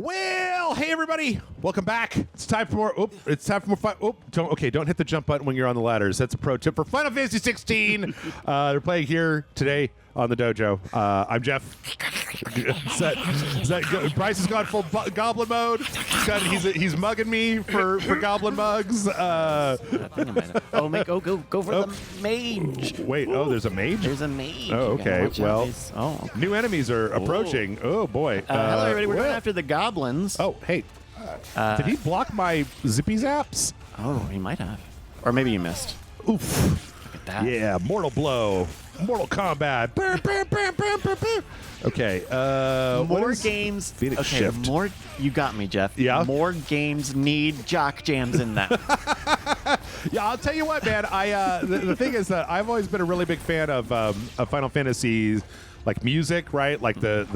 Well, hey everybody, welcome back. It's time for more. Don't hit the jump button when you're on the ladders. That's a pro tip for Final Fantasy XVI. They're playing here today on the Dojo. I'm Jeff. Bryce has gone full goblin mode. He's mugging me for goblin mugs. Go for the mage. Wait, there's a mage? There's a mage. Oh, okay. Well, okay. new enemies are approaching. Oh boy. Hello, everybody. We're going after the goblins. Oh, hey. Did he block my zippy zaps? Oh, he might have. Or maybe you missed. Oof. Look at that. Yeah, mortal blow. Mortal combat. Okay. More games. Phoenix Shift. More. You got me, Jeff. Yeah. More games need jock jams in them. Yeah, I'll tell you what, man. The thing is that I've always been a really big fan of Final Fantasy, like music, right? Like the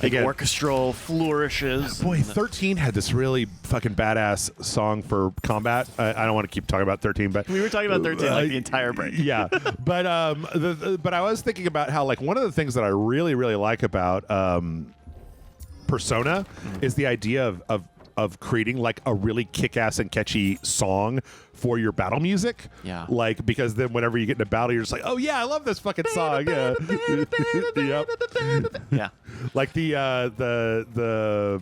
big orchestral flourishes. Boy, 13 had this really fucking badass song for combat. I don't want to keep talking about 13, but We were talking about 13 like the entire break. Yeah, but I was thinking about how like one of the things that I really like about Persona is the idea of creating like a really kick-ass and catchy song for your battle music. Yeah. Like, because then whenever you get in a battle, you're just like, oh yeah, I love this fucking song. Yeah. Yep. Yeah. Like the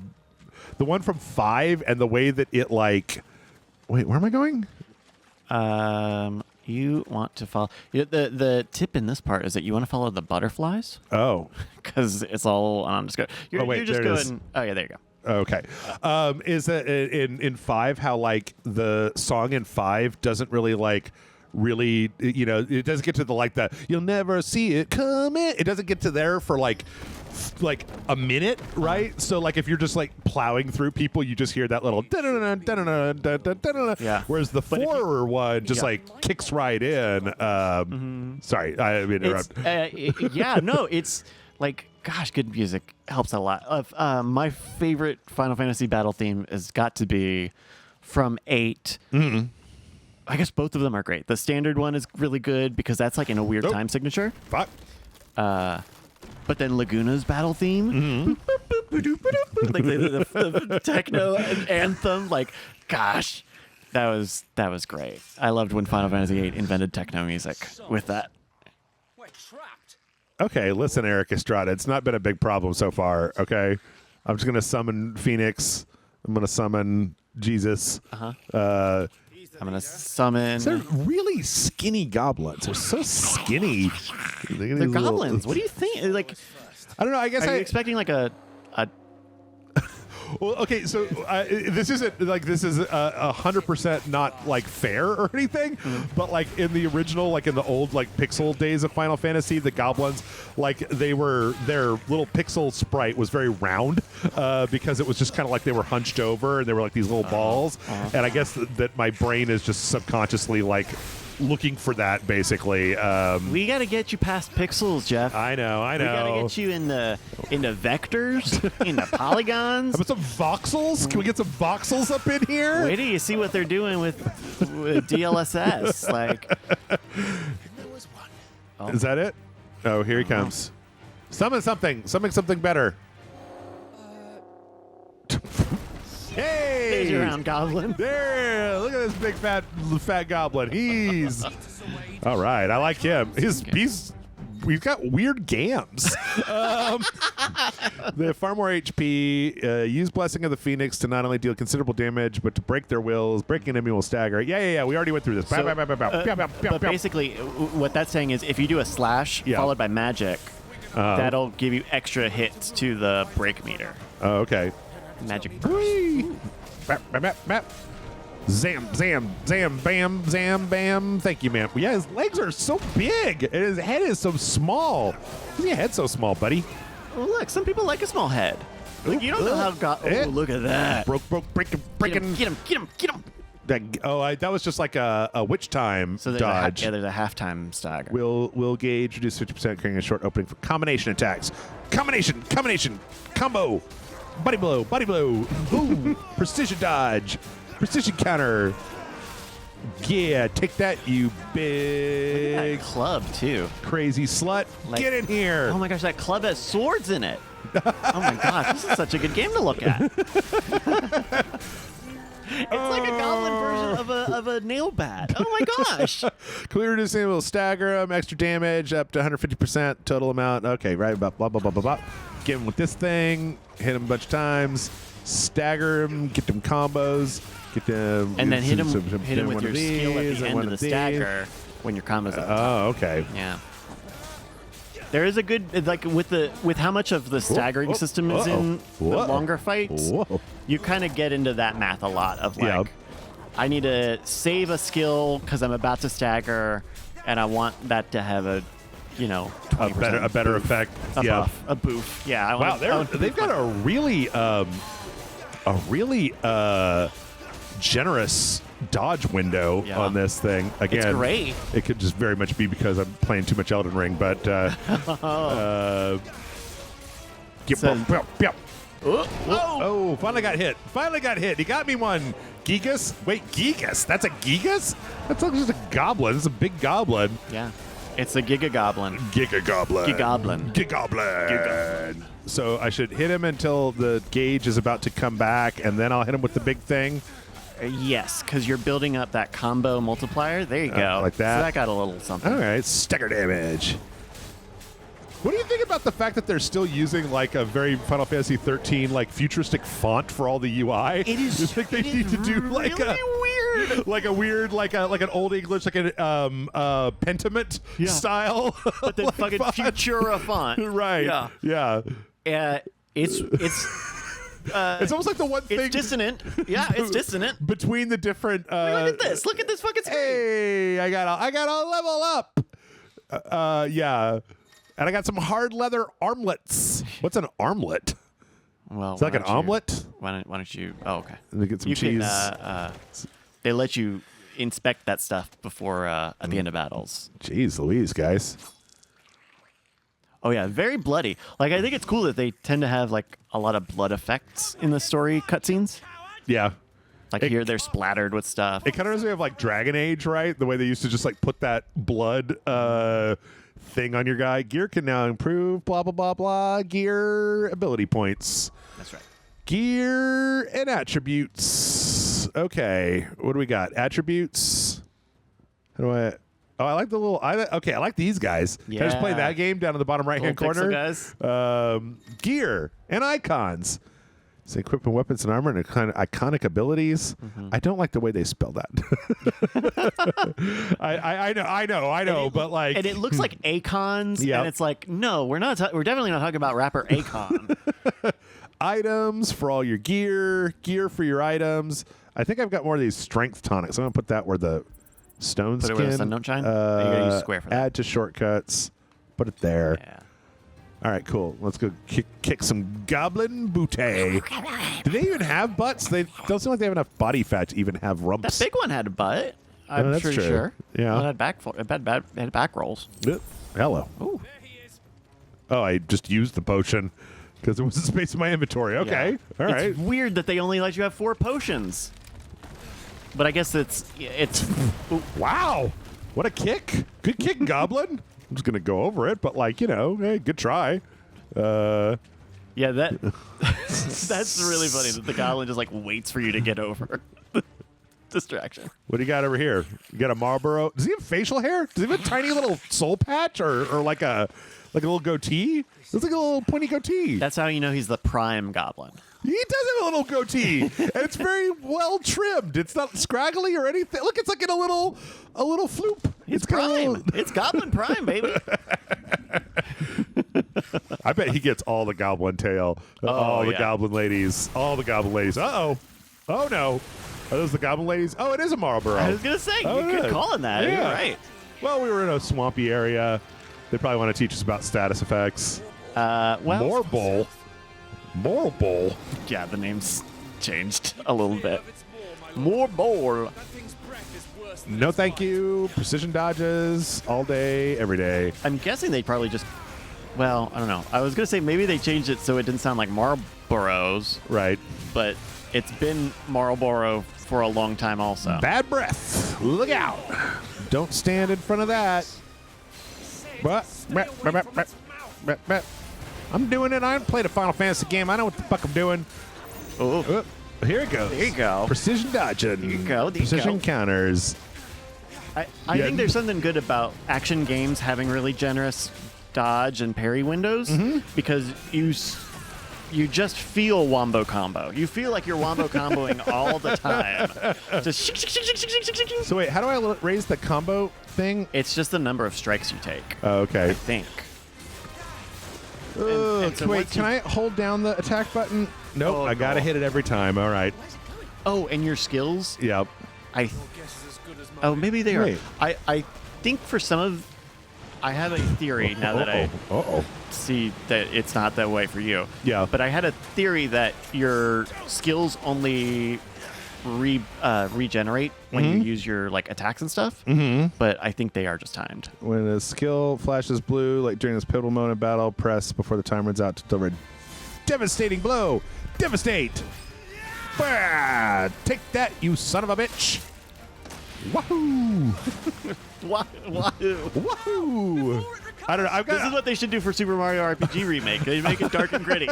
one from 5 and the way that it like, wait, where am I going? You want to follow. The tip in this part is that you want to follow the butterflies. Oh. Because it's all on Discord. You're just going. Oh yeah, there you go. Okay. Is that in 5 how like the song in 5 doesn't really it doesn't get to the like the you'll never see it coming. It doesn't get to there for like a minute, right? So like if you're just like plowing through people, you just hear that little yeah. Whereas the 4 one just like kicks right in. Sorry, I interrupt. It's like, gosh, good music helps a lot. My favorite Final Fantasy battle theme has got to be from 8. Mm-hmm. I guess both of them are great. The standard one is really good because that's like in a weird time signature. Fuck. But then Laguna's battle theme, like the techno anthem, like, gosh, that was great. I loved when Final Fantasy VIII invented techno music with that. We're trapped. Okay, listen, Eric Estrada, it's not been a big problem so far, okay? I'm just going to summon Phoenix. I'm going to summon Jesus. I'm going to summon... They're really skinny goblins. They're so skinny. They're goblins. What do you think? Like, I don't know. I guess are you expecting like a Well, okay, so this isn't like this is 100% not like fair or anything, but like in the original, like in the old like pixel days of Final Fantasy, the goblins like their little pixel sprite was very round because it was just kind of like they were hunched over and they were like these little balls, and I guess that my brain is just subconsciously like looking for that basically. We got to get you past pixels, Jeff. I know. We got to get you into vectors, into polygons. How about some voxels? Can we get some voxels up in here? Wait till you see what they're doing with DLSS. Like, Is that it? Oh, here he comes. Summon something. Summon something better. Hey! There's your round goblin. There! Look at this big fat goblin. He's all right. I like him. We've got weird gams. They have far more HP. Use Blessing of the Phoenix to not only deal considerable damage, but to break their wills. Breaking an enemy will stagger. Yeah. We already went through this. But basically, what that's saying is if you do a slash followed by magic, that'll give you extra hits to the break meter. Oh, okay. Magic. Zam, zam, zam, bam, zam, bam. Thank you, man. Yeah, his legs are so big, and his head is so small. Why's your head so small, buddy? Well, look, some people like a small head. Like, you don't know how look at that. Breaking. Get him. That was just like a witch time So dodge. there's a halftime stagger. Will gauge, reduce 50%, creating a short opening for combination attacks. Combination, combo. Body blow. Ooh, precision dodge. Precision counter. Yeah, take that, you big That club, too. crazy slut. Like- Get in here. Oh my gosh, that club has swords in it. Oh my gosh, this is such a good game to look at. It's like a goblin version of a nail bat. Oh my gosh. Clear reducing will stagger him, extra damage up to 150% total amount. Okay, right about blah blah blah blah blah. Get him with this thing, hit him a bunch of times, stagger him, get them combos, get them, And then hit him one with of your skill at these the and end one of the these. stagger when your combo's up. Oh, okay. Yeah. There is a good with how much of the staggering system is in the longer fights. Whoa. You kind of get into that math a lot of like, Yep. I need to save a skill because I'm about to stagger, and I want that to have a, you know, A 20% better effect. a Yeah. buff, a boof. Yeah. Wow, they've got a really generous dodge window Yeah. on this thing. Again, It's great. It could just very much be because I'm playing too much Elden Ring, but oh, finally got hit. He got me one. Gigas? Wait, Gigas? That's a Gigas? That's not just a goblin. It's a big goblin. Yeah. It's a Giga Goblin. Giga Goblin. Gigoblin. Gigoblin. So I should hit him until the gauge is about to come back, and then I'll hit him with the big thing. Yes, because you're building up that combo multiplier. There you go. Like that? So that got a little something. All right, stagger damage. What do you think about the fact that they're still using like a very Final Fantasy 13 like futuristic font for all the UI? It is. You think they need to do like really weird. like a weird like an old English like a Pentiment Yeah. style, But then like fucking font? Futura font. Right. Yeah. Yeah. It's It's almost like the one thing it's dissonant. Yeah, it's dissonant. between the different. Look at this. Look at this fucking screen. Hey, I gotta level up. Yeah. And I got some hard leather armlets. What's an armlet? Well, It's like an omelet. Why don't you? Oh, okay. Let me get some You cheese. can. They let you inspect that stuff before at the end of battles. Jeez Louise, guys. Oh yeah, very bloody. Like I think it's cool that they tend to have like a lot of blood effects in the story cutscenes. Yeah. Like here, they're splattered with stuff. It kind of reminds me of like Dragon Age, right? The way they used to just like put that blood thing on your guy. Gear can now improve, blah, blah, blah, blah. Gear ability points. That's right. Gear and attributes. Okay. What do we got? Attributes. How do I... Oh, I like the little... I like these guys. Can I just play Yeah. that game down in the bottom right-hand Little corner? pixel guys. Gear and icons. So equipment, weapons, and armor, and kind of iconic abilities. I don't like the way they spell that. I know, but like, And it looks like Acons, Yep. and it's like, no, we're not. We're definitely not talking about rapper Akon. items for all your gear for your items. I think I've got more of these strength tonics. I'm gonna put that where the stone Put it skin. where the sun don't shine? Or you gotta use square for that? Add to shortcuts. Put it there. Yeah. All right, cool. Let's go kick some goblin booty. Do they even have butts? They don't seem like they have enough body fat to even have That rumps. big one had a butt. I'm that's pretty true. sure. Yeah. It had it had back rolls. Hello. Ooh. Oh, I just used the potion because there wasn't space in my inventory. Okay. Yeah. All right. It's weird that they only let you have 4 potions. But I guess it's. Ooh. Wow. What a kick. Good kick, Goblin. I'm just going to go over it, but like, hey, good try. Yeah, that that's really funny that the goblin just like waits for you to get over the distraction. What do you got over here? You got a Marlboro. Does he have facial hair? Does he have a tiny little soul patch or like a little goatee? Looks like a little pointy goatee. That's how you know he's the prime goblin. He does have a little goatee, and it's very well trimmed. It's not scraggly or anything. Look, it's like in a little floop. It's got a prime. little- It's goblin prime, baby. I bet he gets all the goblin tail. All the yeah. goblin ladies. All the goblin ladies. Uh-oh. Oh, no. Are those the goblin ladies? Oh, it is a Marlboro. I was gonna say Oh, you could good. call him that. Yeah. You're right. Well, we were in a swampy area. They probably want to teach us about status effects. Well, Marble. yeah, the name's changed a little bit. More bowl. No, thank you. Precision dodges all day, every day. I'm guessing they probably just. Well, I don't know. I was gonna say maybe they changed it so it didn't sound like Marlboros, Right. but it's been Marlboro for a long time also. Bad breath. Look out. Don't stand in front of that. I'm doing it. I haven't played a Final Fantasy game. I know what the fuck I'm doing. Oh, Here it goes. there you go. Precision dodging. There you go, there you Precision go. counters. I Yeah. think there's something good about action games having really generous dodge and parry windows because you just feel wombo combo. You feel like you're wombo comboing all the time. Just So wait, how do I raise the combo thing? it's just the number of strikes you take. Oh, I okay. think. Ugh, so wait, once can you- I hold down the attack button? Nope, Oh, I gotta no. hit it every time. All right. Oh, and your skills? Yep. I. Oh, maybe they Wait. are. I think for some of. I have a theory now that I Uh-oh. see that it's not that way for you. Yeah. But I had a theory that your skills only regenerate when you use your like attacks and stuff. Mm-hmm. But I think they are just timed. When a skill flashes blue, like during this pivotal moment of battle, press before the time runs out to deliver a devastating blow. Devastate! Bah! Take that, you son of a bitch! Wahoo! Wahoo! Wahoo! I don't know. This is what they should do for Super Mario RPG remake. They make it dark and gritty.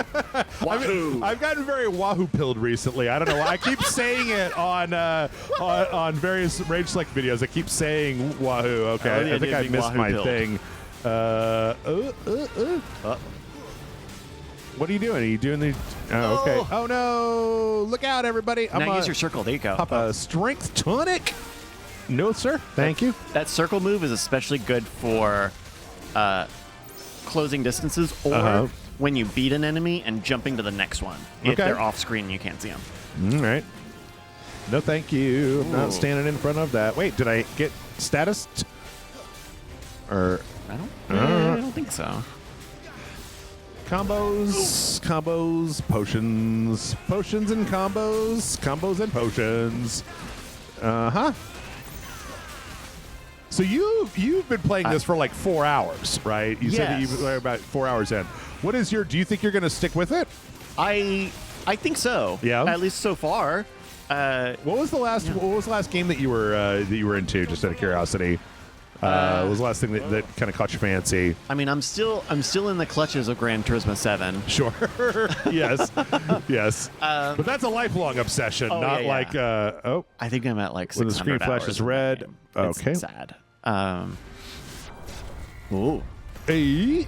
Wahoo! I've gotten very wahoo pilled recently. I don't know why. I keep saying it on various Rage Select videos. I keep saying wahoo. Okay, Oh, yeah, I think yeah, I big missed wahoo my pilled. thing. What are you doing? Are you doing the? Oh, okay. Oh. Oh no! Look out, everybody! I'm Now use your circle. There you go. pop a strength tonic. No, sir. Thank you. That circle move is especially good for closing distances or Uh-huh. when you beat an enemy and jumping to the next one. If Okay. they're off screen, you can't see them. All right. No, thank you. I'm Ooh. not standing in front of that. Wait, did I get status? Or I don't think so. combos, potions and combos and potions. Uh-huh. So you've been playing this for like 4 hours, right? You said that Yes. you were about 4 hours in. What is your? Do you think you're going to stick with it? I think so. Yeah? At least so far. What was the last? What was the last game that you were into? Just out of curiosity. What was the last thing that kind of caught your fancy? I mean, I'm still in the clutches of Gran Turismo 7. Sure. Yes. Yes. But that's a lifelong obsession, Oh, not yeah, like yeah. I think I'm at like 600 When the screen flashes hours in that red. game. Okay. It's sad. Ooh. Hey.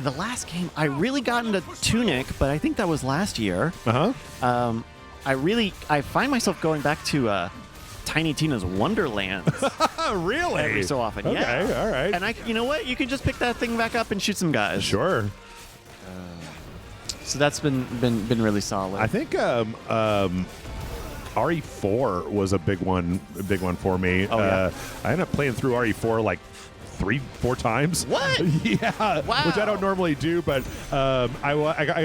The last game, I really got into Tunic, but I think that was last year. Uh-huh. I find myself going back to Tiny Tina's Wonderlands Really? every so often. Okay, Yeah. all right. And you know what? You can just pick that thing back up and shoot some guys. Sure. So that's been really solid. I think RE4 was a big one for me. Oh, yeah. I ended up playing through RE4 like 3-4 times. What? Yeah, Wow. which I don't normally do, but I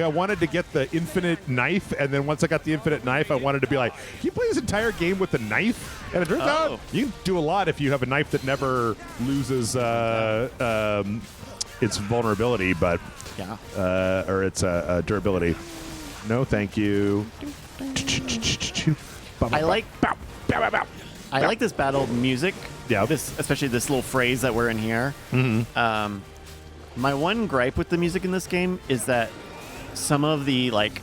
wanted to get the infinite knife, and then once I got the infinite knife, I wanted to be like, can you play this entire game with the knife? And it turns out you can do a lot if you have a knife that never loses its vulnerability, but yeah. or its durability. No, thank you. I like this battle music. Yeah. Especially this little phrase that we're in here. Mm-hmm. My one gripe with the music in this game is that some of the like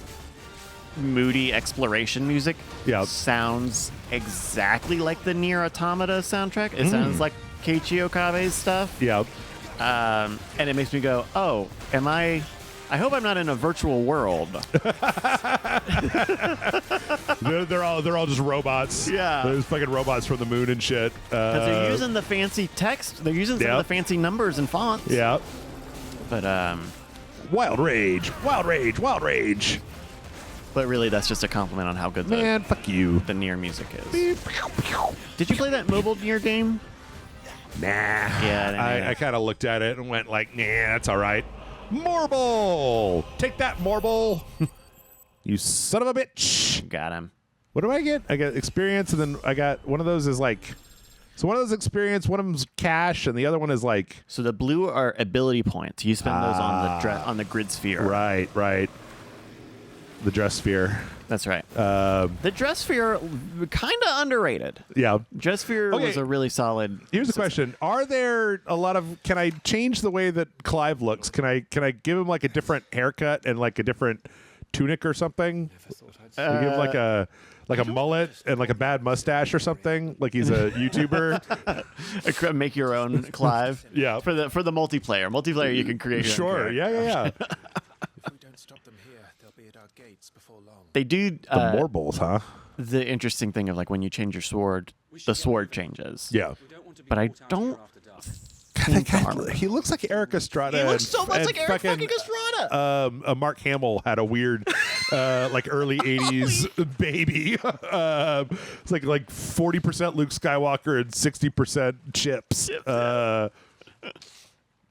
moody exploration music sounds exactly like the Nier Automata soundtrack. It sounds like Keiichi Okabe's stuff. Yeah. And it makes me go, oh, I hope I'm not in a virtual world. They're all just robots. Yeah. There's fucking robots from the moon and shit. Because they're using the fancy text. They're using some of the fancy numbers and fonts. Yeah. But Wild rage. but really, that's just a compliment on how good Man, fuck you. the Nier music is. Did you play that mobile Nier game? Nah. Yeah, I kind of looked at it and went like, nah, that's all right. Morble! Take that, Morble! You son of a bitch! Got him. What do I get? I get experience, and then I got one of those is like... So one of those experience, one of them's cash, and the other one is like... So the blue are ability points. You spend those on the grid sphere. Right. The dress sphere. That's right. The dress sphere, kind of underrated. Yeah. Dress sphere Okay. was a really solid. Here's the question: are there a lot of? Can I change the way that Clive looks? Can I give him like a different haircut and like a different tunic or something? Can I give him like a mullet and like a bad mustache or something? Like he's a YouTuber. Make your own Clive. Yeah. For the multiplayer. Multiplayer, you can create. Your own Sure. character. Yeah. If we don't stop them here, they'll be at our gates before long. They do. The Morbles, huh? The interesting thing of like when you change your sword, the sword changes. Yeah. We don't want to be But I caught out don't here after dark. think the armor. He looks like Eric Estrada. He looks and- so much and like Eric fucking Estrada. Mark Hamill had a weird, like early '80s baby. It's like 40% Luke Skywalker and 60% Chips.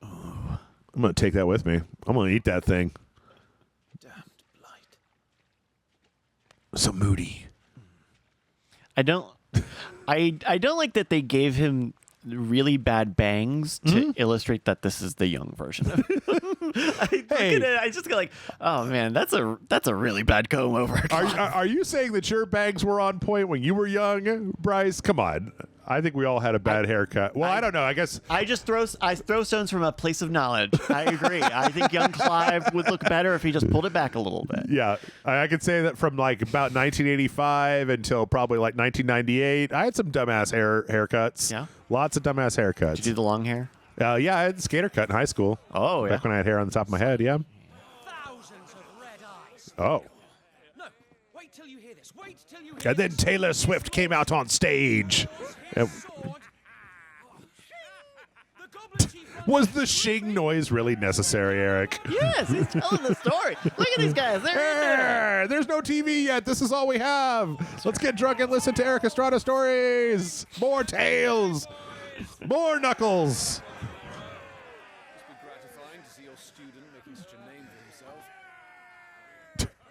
I'm gonna take that with me. I'm gonna eat that thing. Damned blight. So moody. I don't like that they gave him really bad bangs to illustrate that this is the young version of him. I just go like, oh man, that's a really bad comb over. Are you saying that your bangs were on point when you were young, Bryce? Come on. I think we all had a bad haircut. Well, I don't know. I guess I throw stones from a place of knowledge. I agree. I think young Clive would look better if he just pulled it back a little bit. yeah, I could say that from like about 1985 until probably like 1998, I had some dumbass haircuts. Yeah? Lots of dumbass haircuts. Did you do the long hair? Yeah, I had the skater cut in high school. Oh yeah. Back when I had hair on the top of my head, yeah. Thousands of red eyes. Oh. No, wait till you hear this. Wait till you hear And then Taylor Swift came out on stage. this. Sword. The goblin chief runs Was the shing noise really necessary, Eric? Yes, he's telling the story. Look at these guys. They're in there. There's no TV yet. This is all we have. Let's get drunk and listen to Eric Estrada stories. More tales. More Knuckles. Must be gratifying to see your student making such a name for himself.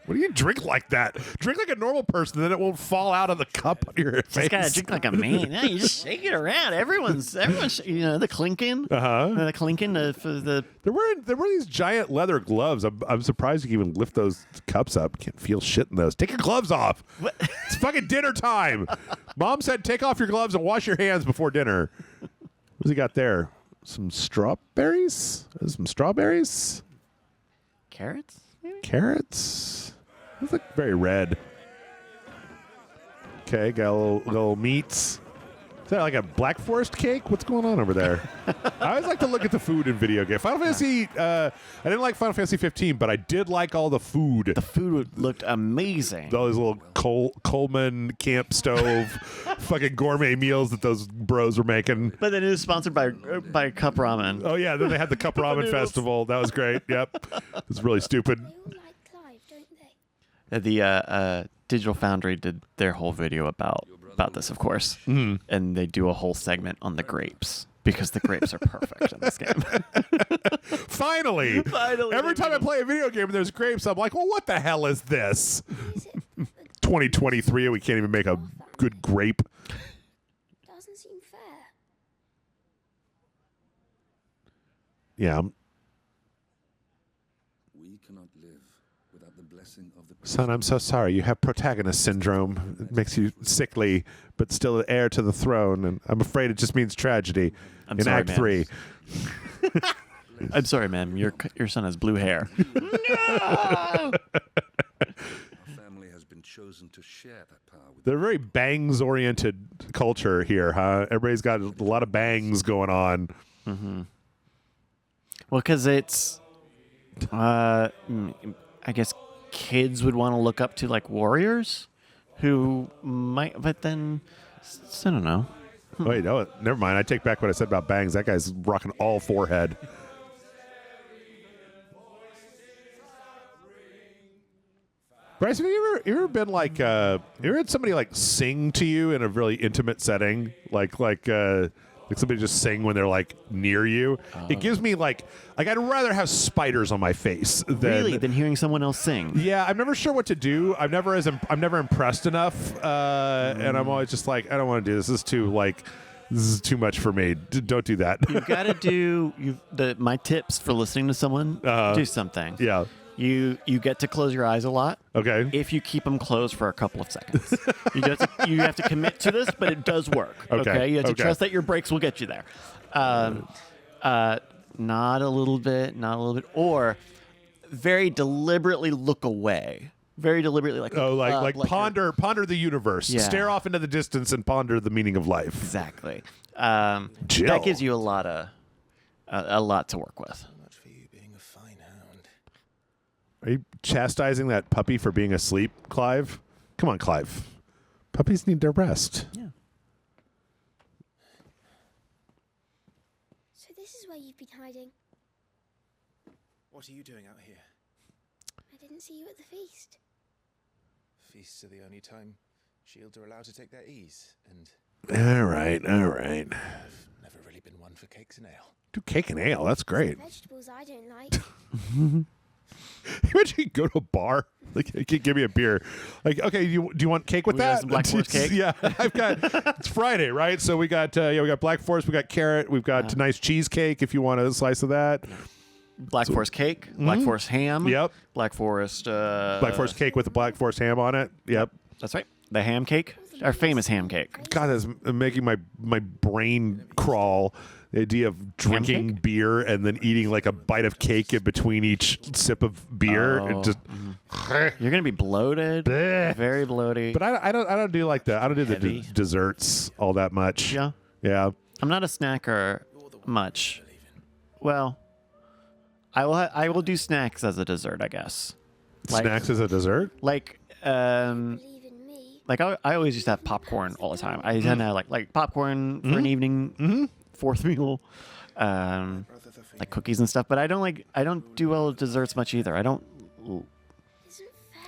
What do you drink like that? Drink like a normal person, then it won't fall out of the cup on your face. Just gotta drink like a man. Yeah, you just shake it around. Everyone's, the clinking. The clinking for the. There were these giant leather gloves. I'm surprised you can even lift those cups up. Can't feel shit in those. Take your gloves off. It's fucking dinner time. Mom said take off your gloves and wash your hands before dinner. What's he got there? Some strawberries? Some strawberries? Carrots? Maybe? Carrots? Those look very red. Okay, got a little meats. Is that like a Black Forest cake? What's going on over there? I always like to look at the food in video game. Final Fantasy, I didn't like Final Fantasy 15, but I did like all the food. The food looked amazing. All these little Coleman camp stove fucking gourmet meals that those bros were making. But then it was sponsored by Cup Ramen. Oh, yeah. Then they had the Cup Ramen noodles. Festival. That was great. Yep. It was really stupid. They all like Clive, don't they? The Digital Foundry did their whole video about this, of course, and they do a whole segment on the grapes because the grapes are perfect in this game. Finally. Finally, Every they time I made 'em. play a video game and there's grapes, I'm like, well, what the hell is this? Is it? 2023 and we can't even make a good grape. Doesn't seem fair. Yeah. We cannot live without the blessing of the Son, I'm so sorry. You have protagonist syndrome. It makes you sickly, but still heir to the throne. And I'm afraid it just means tragedy I'm in sorry, Act man. 3. I'm sorry, ma'am. Your son has blue hair. Our family has been chosen to share that power with They're a very bangs-oriented culture here, huh? Everybody's got a lot of bangs going on. Well, because it's, I guess kids would want to look up to like warriors, who might, but then I don't know. Wait, no, never mind. I take back what I said about bangs. That guy's rocking all forehead. Bryce, have you ever been like, you ever had somebody like sing to you in a really intimate setting, like somebody just sing when they're like near you? It gives me like I'd rather have spiders on my face than Than hearing someone else sing. Yeah, I'm never sure what to do. I'm never impressed enough, and I'm always just like, I don't want to do this. This is too much for me. Don't do that. You gotta do my tips for listening to someone. Do something. Yeah. You get to close your eyes a lot. Okay. If you keep them closed for a couple of seconds, you have to commit to this, but it does work. Okay. You have to Okay. trust that your brakes will get you there. Not a little bit, or very deliberately look away. Very deliberately, like like you're- ponder the universe. Yeah. Stare off into the distance and ponder the meaning of life. Exactly. Jill. That gives you a lot to work with. Much for you being a fine hound. Are you chastising that puppy for being asleep, Clive? Come on, Clive. Puppies need their rest. Yeah. So this is where you've been hiding. What are you doing out here? I didn't see you at the feast. Feasts are the only time shields are allowed to take their ease, and All right. I've never really been one for cakes and ale. Do cake and ale. That's great. Vegetables I don't like. Imagine you go to a bar, like, give me a beer. Like, okay, do you want cake with We got that? some Black Forest cake? Yeah, I've got. It's Friday, right? So we got we got Black Forest, we got carrot, we've got nice cheesecake. If you want a slice of that, Black Forest cake, Black Forest ham. Yep. Black Forest. Black Forest cake with the Black Forest ham on it. Yep. That's right. The ham cake, our famous ham cake. God, that's making my brain crawl. The idea of drinking cake? beer and then eating like a bite of cake in between each sip of beer. Oh, It just. You're gonna be bloated, Bleh. very bloaty. But I don't do like that. I don't do the Heavy. desserts all that much. Yeah. Yeah. I'm not a snacker much. Well, I will do snacks as a dessert, I guess. Snacks as a dessert. Like Believe in me. like I always used to have popcorn all the time. I tend to have like popcorn for an evening fourth meal, like cookies and stuff. But I don't do well with desserts much either. I don't. Isn't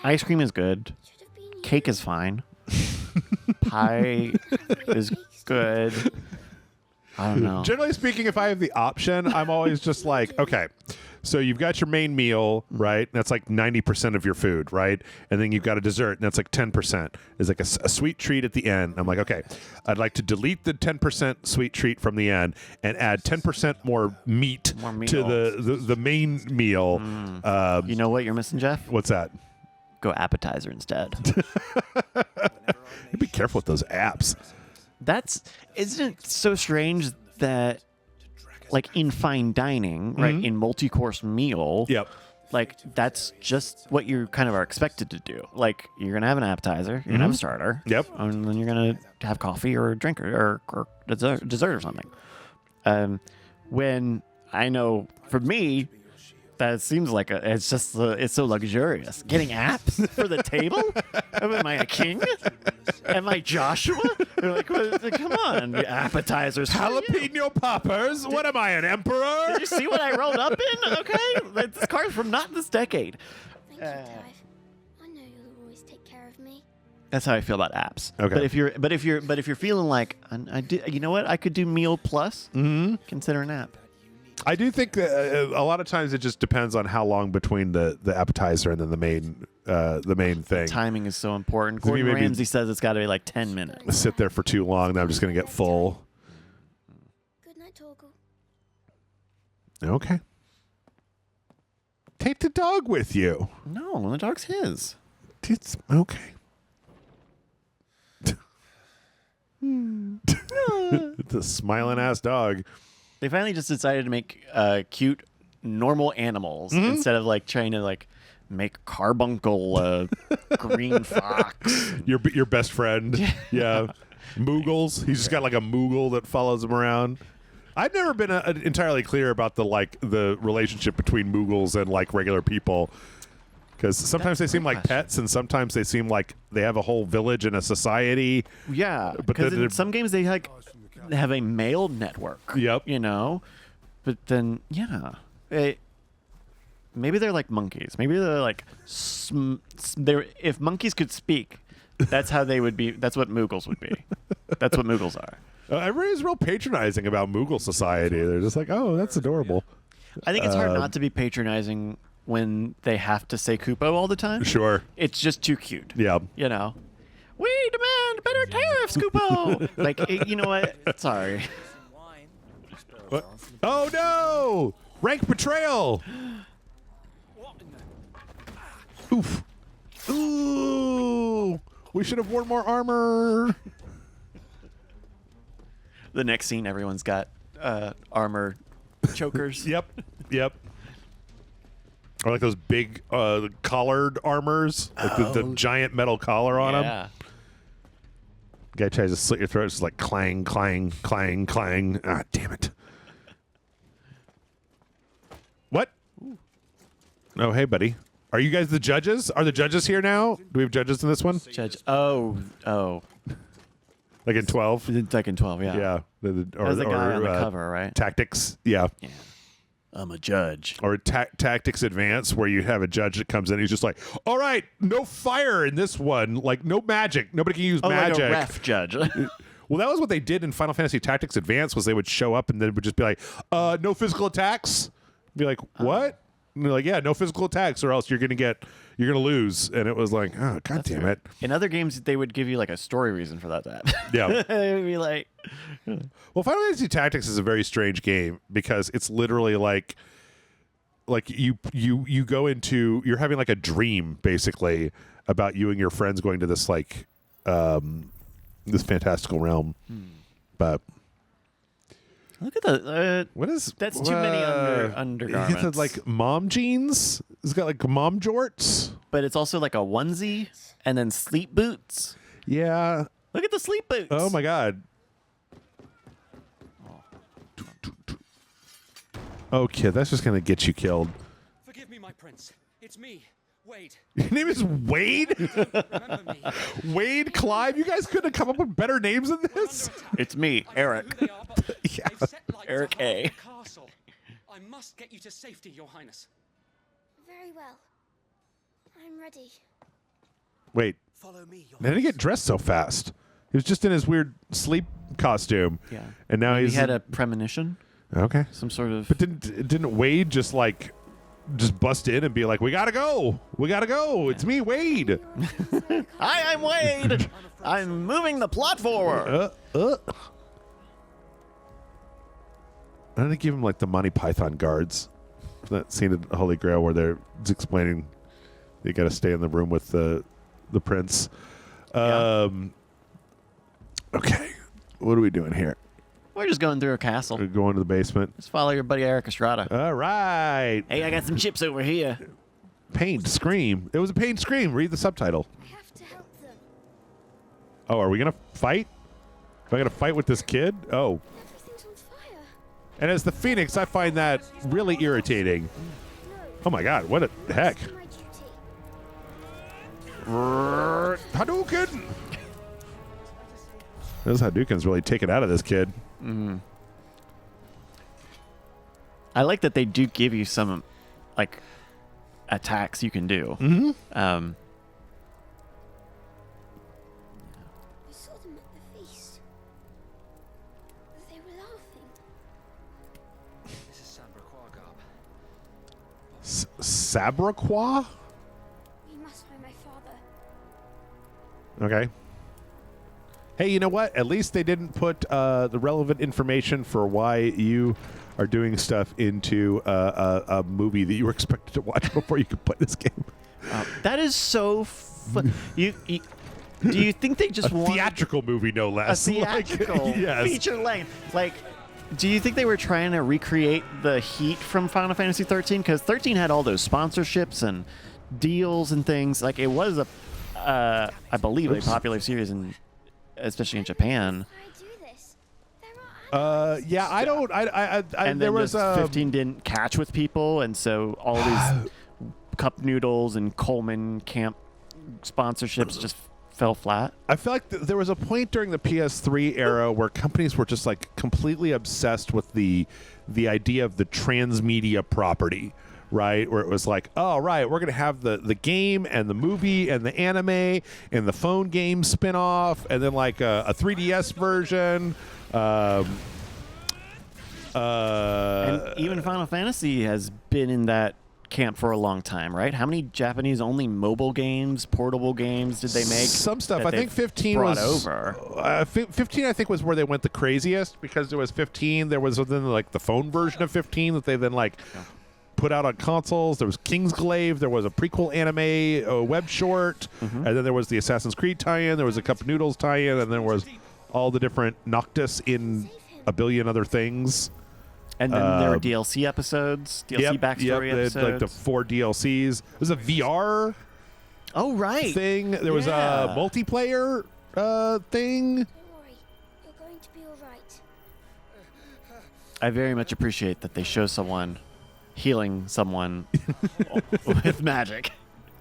fair. Ice cream is good. Should have been Cake is fine. Pie is good. I don't know. Generally speaking, if I have the option, I'm always just like, okay, so you've got your main meal, right? That's like 90% of your food, right? And then you've got a dessert, and that's like 10%. It's like a sweet treat at the end. I'm like, okay, I'd like to delete the 10% sweet treat from the end and add 10% more meat More to meal. the main meal. You know what you're missing, Jeff? What's that? Go appetizer instead. Be careful with those apps. Isn't it so strange that, like, in fine dining, right, in multi-course meal, Yep. like, that's just what you kind of are expected to do. Like, you're gonna have an appetizer, you're gonna have a starter, Yep. and then you're gonna have coffee or a drink or dessert or something. When I know for me, that seems like it's so luxurious. Getting apps for the table? Am I a king? Am I Joshua? They're like, come on, appetizers. Jalapeno poppers? What am I, an emperor? Did you see what I rolled up in? Okay, this card's from not this decade. Thank you, Clive. I know you'll always take care of me. That's how I feel about apps. Okay. But if you're feeling like you know what, I could do meal plus. Consider an app. I do think that a lot of times it just depends on how long between the appetizer and then the main thing. Timing is so important. So Gordon maybe- Ramsay says it's got to be like 10 minutes. Sit there for too long, then I'm just going to get full. Good night, Torgal. Okay. Take the dog with you. No, the dog's his. It's okay. It's a smiling ass dog. They finally just decided to make cute, normal animals instead of like trying to like make Carbuncle a green fox. Your best friend. Yeah. Moogles. He's just got like a Moogle that follows him around. I've never been entirely clear about the relationship between Moogles and like regular people. Because sometimes they seem like pets, and sometimes they seem like they have a whole village and a society. Yeah, But because then in some games they like have a male network. Yep. You know, but then maybe they're like monkeys. Maybe they're like if monkeys could speak, that's how they would be. That's what Moogles would be. That's what Moogles are. Everybody's real patronizing about Moogle society. They're just like, oh, that's adorable. I think it's hard not to be patronizing when they have to say Koopo all the time. Sure. It's just too cute. Yeah. You know, we demand better tariffs, Koopo. Like, you know what? Sorry. What? Oh no! Rank betrayal. Oof. Ooh. We should have worn more armor. The next scene, everyone's got armor chokers. Yep. Or like those big collared armors, like the giant metal collar on them. Yeah. Guy tries to slit your throat. It's just like clang, clang, clang, clang. Ah, damn it. What? Oh, hey, buddy. Are you guys the judges? Are the judges here now? Do we have judges in this one? Judge. Oh. Like in 12? It's like in 12, yeah. Yeah. As the guy on the cover, right? Tactics. Yeah. I'm a judge. Or Tactics Advance, where you have a judge that comes in. He's just like, all right, no fire in this one. Like, no magic. Nobody can use magic. Like a ref judge. Well, that was what they did in Final Fantasy Tactics Advance, was they would show up and then it would just be like, no physical attacks. Be like, what? And they're like, yeah, no physical attacks, or else you're gonna lose. And it was like, oh, god damn it. In other games, they would give you like a story reason for that. Yeah. They would be like, Well, Final Fantasy Tactics is a very strange game because it's literally like you go into, you're having like a dream basically about you and your friends going to this like this fantastical realm. But look at the what is that's too many undergarments. It's like mom jeans. It's got like mom jorts. But it's also like a onesie and then sleep boots. Yeah. Look at the sleep boots. Oh my god. Oh, kid, that's just gonna get you killed. Forgive me, my prince. It's me, Wade. Your name is Wade? Remember me. Wade, Clive? You guys couldn't have come up with better names than this? It's me, I don't know Eric. who they are, but Yeah. they've set light to Eric half A. the castle. I must get you to safety, Your Highness. Very well. I'm ready. Wait, Follow me, Your how did he get dressed so fast? He was just in his weird sleep costume. Yeah. And now He he's had a premonition, okay. some sort of. But didn't Wade just bust in and be like, "We gotta go, It's me, Wade." Hi, I'm Wade. I'm moving the plot forward. I don't give him like the Monty Python guards. That scene in Holy Grail where they're explaining you got to stay in the room with the prince. Okay, what are we doing here? We're just going through a castle. We're going to the basement. Just follow your buddy Eric Estrada. All right. Hey, I got some chips over here. Pained scream. It was a pained scream. Read the subtitle. I have to help them. Oh, are we gonna fight? Am I gonna fight with this kid? Oh. Everything's on fire. And as the Phoenix, I find that really irritating. No. Oh my god, what a heck. It's my duty. Hadouken! Those Hadoukens really take it out of this kid. I like that they do give you some, like, attacks you can do. Mm-hmm. I saw them at the feast. They were laughing. This is Sabra Quagab. Sabraqua? We must find my father. Okay. Hey, you know what? At least they didn't put the relevant information for why you are doing stuff into a movie that you were expected to watch before you could play this game. That is so fun. Do you think they just want Theatrical movie, no a less. theatrical Yes. feature length? Like, do you think they were trying to recreate the heat from Final Fantasy 13? Because 13 had all those sponsorships and deals and things. Like, it was I believe, a popular series, especially in Japan. I do this. There are Yeah, I don't. And there then was just 15 didn't catch with people, and so all these cup noodles and Coleman camp sponsorships just fell flat. I feel like there was a point during the PS3 era where companies were just like completely obsessed with the idea of the transmedia property, right? Where it was like, oh, right, we're going to have the game and the movie and the anime and the phone game spin-off and then like a 3DS version. And even Final Fantasy has been in that camp for a long time, right? How many Japanese only mobile games, portable games did they make? Some stuff. that I think they've 15 brought was over. 15 I think was where they went the craziest because there was 15. There was then like the phone version of 15 that they then like put out on consoles. There was Kingsglaive. There was a prequel anime web short. And then there was the Assassin's Creed tie-in. There was a Cup of Noodles tie-in. And there was all the different Noctis in a billion other things. And then there were DLC episodes, backstory episodes. Like the 4 DLCs. There's a VR thing. There was a multiplayer thing. Don't worry, you're going to be all right. I very much appreciate that they show someone healing someone with magic.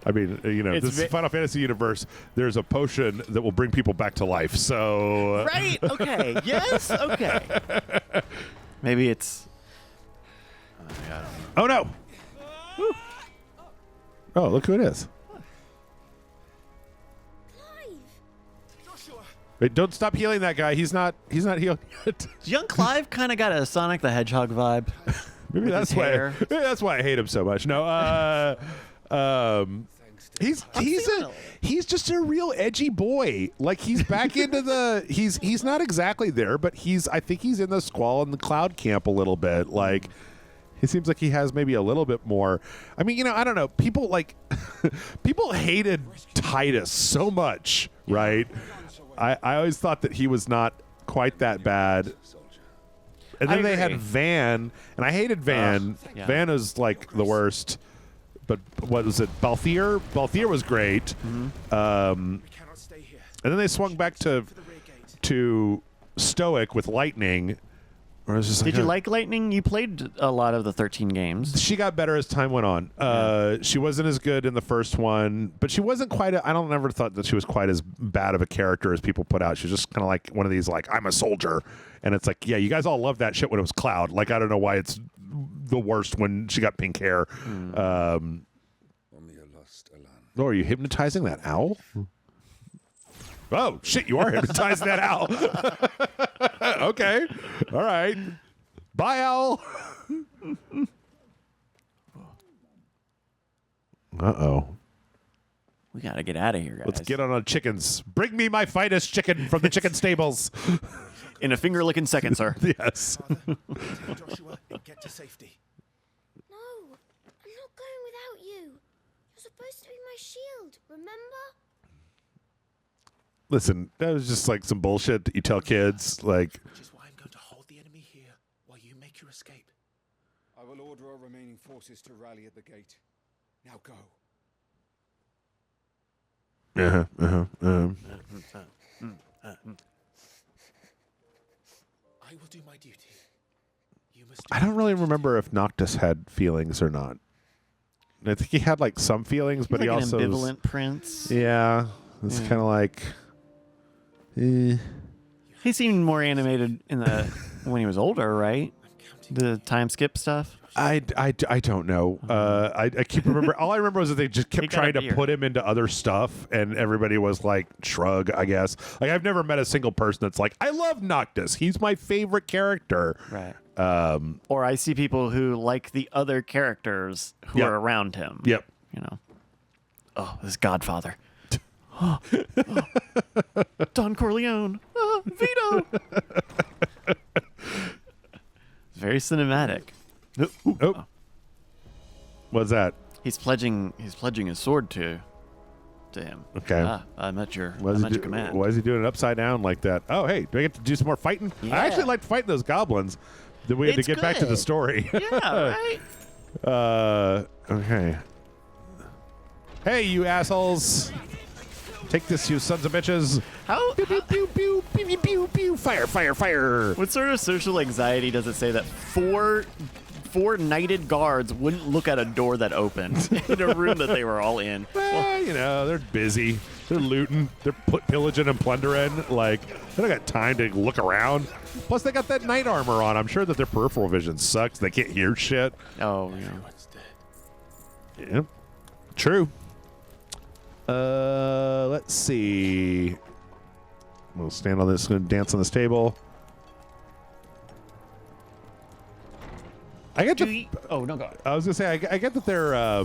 I mean, this Final Fantasy universe, there's a potion that will bring people back to life. So Right. Okay. Yes. Okay. Maybe it's. Oh no! Oh, look who it is. Clive! Wait, don't stop healing that guy. He's not healed yet. Young Clive kind of got a Sonic the Hedgehog vibe. Maybe that's his why. hair. Maybe that's why I hate him so much. No, he's just a real edgy boy. Like he's back into the he's not exactly there, but I think he's in the Squall and the Cloud camp a little bit. Like he seems like he has maybe a little bit more. I mean, I don't know. People people hated Titus so much, right? I always thought that he was not quite that bad. And then they had Van, and I hated Van. Yeah. Van is like the worst. But what was it? Balthier? Balthier was great. And then they swung back to Stoic with Lightning. Where I was just Did you like Lightning? You played a lot of the 13 games. She got better as time went on. She wasn't as good in the first one, but she wasn't quite. I don't ever thought that she was quite as bad of a character as people put out. She was just kind of like one of these, like, I'm a soldier, and it's like, yeah, you guys all loved that shit when it was Cloud. Like, I don't know why it's the worst when she got pink hair. Oh, are you hypnotizing that owl? Oh shit! You are hypnotizing that owl. Okay, all right. Bye, owl. Uh-oh. We gotta get out of here, guys. Let's get on chickens. Bring me my finest chicken from the chicken stables. In a finger-licking second, sir. Yes. Joshua, get to safety. No, I'm not going without you. You're supposed to be my shield, remember? Listen, that was just like some bullshit that you tell kids. Like, Which is why I'm going to hold the enemy here while you make your escape. I will order our remaining forces to rally at the gate. Now go. I will do my duty. You must. I don't really remember if Noctis had feelings or not. I think he had like some feelings, but Like he an also ambivalent prince. Yeah, it's kind of like. He seemed more animated in the when he was older, right? The time skip stuff. I don't know. I keep remember. All I remember was that they just kept got a trying to beard. put him into other stuff, and everybody was like, "Shrug." I guess. Like I've never met a single person that's like, "I love Noctis. He's my favorite character." Right. Or I see people who like the other characters who Yep. are around him. Yep. You know. Oh, this Godfather. Don Corleone. Vito. It's very cinematic. Oh. What's that? He's pledging his sword to him. Okay. I'm at your Why is command. Why is he doing it upside down like that? Oh, hey, do I get to do some more fighting? Yeah. I actually liked fighting those goblins. Then we had to It's get back to the good. story. Yeah, right? Okay. Hey, you assholes! Take this, you sons of bitches! How Pew pew pew pew pew pew pew pew! Fire! Fire! Fire! what sort of social anxiety does it say that four knighted guards wouldn't look at a door that opened in a room that they were all in? Well, they're busy. They're looting. They're pillaging and plundering. Like, they don't got time to look around. Plus, they got that knight armor on. I'm sure that their peripheral vision sucks. They can't hear shit. Oh, yeah. Yeah. True. Let's see. We'll stand on this and dance on this table. I get Oh no, God. I was gonna say I get that they're I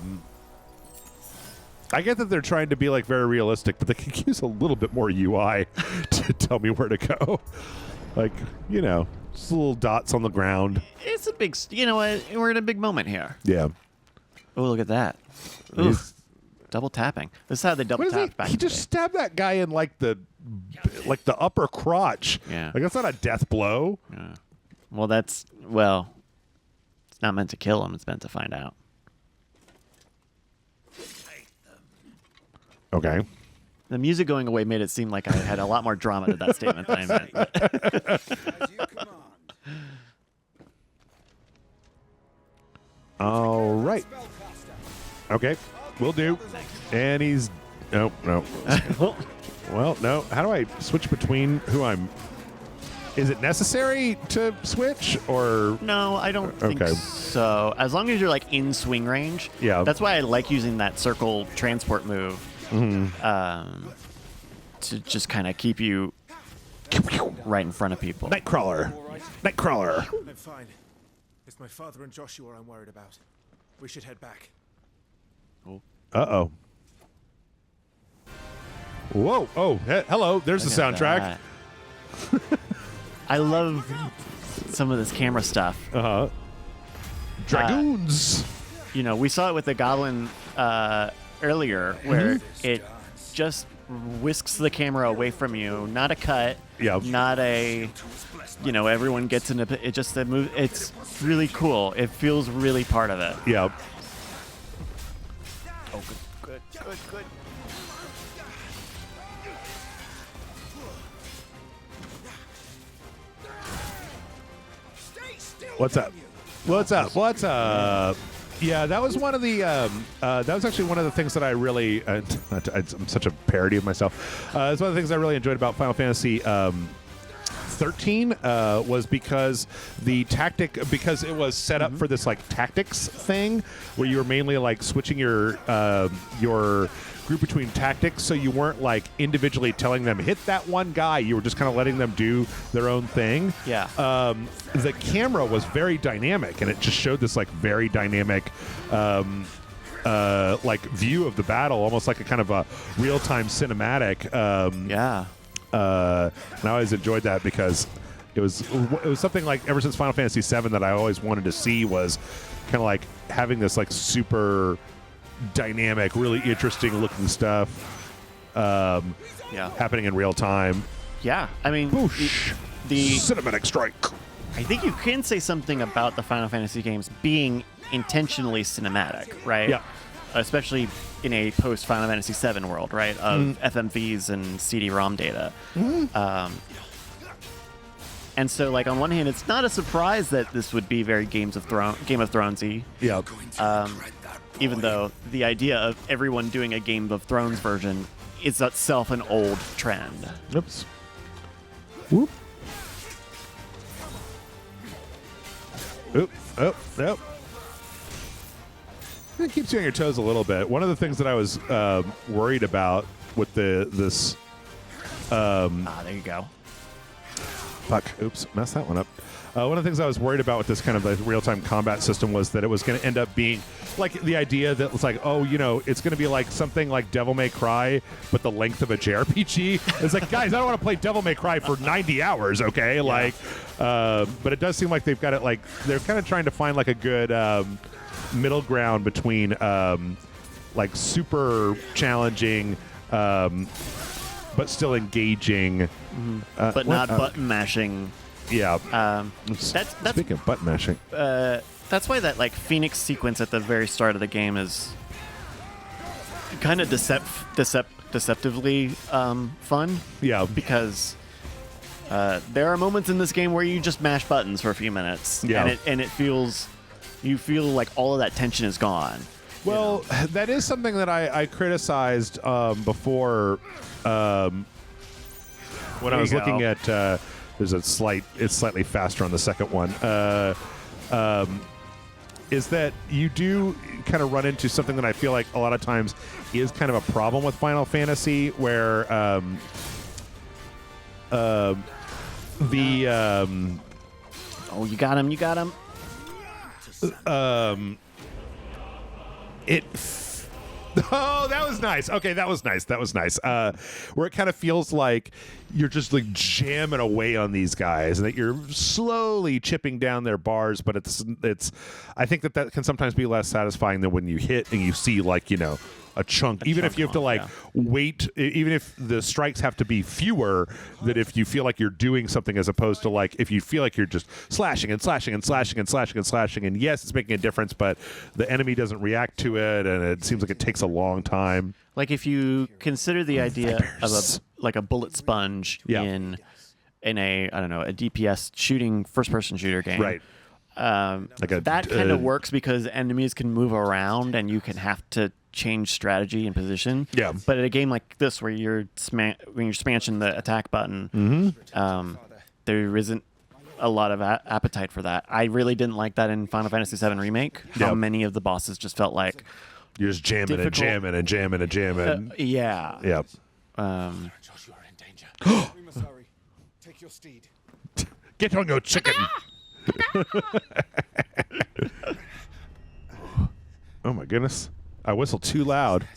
get that they're trying to be like very realistic, but they could use a little bit more UI to tell me where to go. Like, Just little dots on the ground. It's a big. You know what? We're in a big moment here. Yeah. Oh, look at that. Oof. Double tapping. This is how they double What is he? tap back. He in the just day. stabbed that guy in like the upper crotch. Yeah. Like that's not a death blow. Yeah. Well, it's not meant to kill him. It's meant to find out. Okay. The music going away made it seem like I had a lot more drama to that statement than I meant. As you command. All right. Spellcaster. Okay. Will do. And he's no. Well, no. How do I switch between who I'm? Is it necessary to switch or? No, I don't think Okay. so. As long as you're like in swing range. Yeah. That's why I like using that circle transport move. To just kind of keep you right in front of people. Nightcrawler. Nightcrawler. I'm fine. It's my father and Joshua I'm worried about. We should head back. Uh-oh. Whoa. Oh, hello. There's the Look at soundtrack. that. I love some of this camera stuff. Uh-huh. Dragoons. You know, we saw it with the Goblin earlier, where it just whisks the camera away from you. Not a cut. Yeah. Not a, everyone gets in a. It just a move. It's really cool. It feels really part of it. Yeah. Oh, good. What's up? What's up? Yeah, that was one of the. That was actually one of the things that I really. I'm such a parody of myself. It's one of the things I really enjoyed about Final Fantasy 13 was because it was set up for this like tactics thing where you were mainly like switching your group between tactics, so you weren't like individually telling them hit that one guy. You were just kind of letting them do their own thing. Yeah. The camera was very dynamic, and it just showed this like very dynamic like view of the battle, almost like a kind of a real-time cinematic. Yeah. And I always enjoyed that because it was something like ever since Final Fantasy VII that I always wanted to see was kind of like having this like super dynamic, really interesting looking stuff happening in real time. Yeah. I mean, Boosh. the Cinematic strike. I think you can say something about the Final Fantasy games being intentionally cinematic, right? Yeah. Especially in a post Final Fantasy VII world, right? Of FMVs and CD-ROM data. And so, like, on one hand, it's not a surprise that this would be very Game of Thrones-y. Yeah. Even though the idea of everyone doing a Game of Thrones version is itself an old trend. Oops. Whoop. Oop. Oh. Nope. It keeps you on your toes a little bit. One of the things that I was worried about with this. There you go. Fuck. Oops. Messed that one up. One of the things I was worried about with this kind of like real-time combat system was that it was going to end up being like the idea that was like, oh, it's going to be like something like Devil May Cry, but the length of a JRPG. It's like, guys, I don't want to play Devil May Cry for 90 hours, okay? Yeah. Like, but it does seem like they've got it like they're kind of trying to find like a good middle ground between like super challenging, but still engaging, But not button mashing. Yeah. That's Speaking of button mashing. That's why that like Phoenix sequence at the very start of the game is kind of deceptively fun. Yeah. Because there are moments in this game where you just mash buttons for a few minutes. Yeah. And you feel like all of that tension is gone. Well, that is something that I criticized before when I was looking at. It's slightly faster on the second one. Is that you do kind of run into something that I feel like a lot of times is kind of a problem with Final Fantasy, where Oh, you got him! You got him! Oh, that was nice. Okay, that was nice. That was nice. Where it kind of feels like you're just like jamming away on these guys, and that you're slowly chipping down their bars. But it's. I think that can sometimes be less satisfying than when you hit and you see like a chunk. Even if you have to like wait, even if the strikes have to be fewer, that if you feel like you're doing something as opposed to like if you feel like you're just slashing and slashing and slashing and slashing and slashing, and yes, it's making a difference, but the enemy doesn't react to it, and it seems like it takes a long time. Like if you consider the idea of a bullet sponge in a I don't know, a DPS shooting first person shooter game, Right. That kind of works because enemies can move around and you can have to change strategy and position. Yeah. But in a game like this where you're when you're smashing the attack button, there isn't a lot of appetite for that. I really didn't like that in Final Fantasy VII Remake. How many of the bosses just felt like you're just jamming and jamming and jamming and jamming. Yeah. Yep. Josh, you are in danger. Masari, take your steed. Get on your chicken. Oh my goodness. I whistled too loud.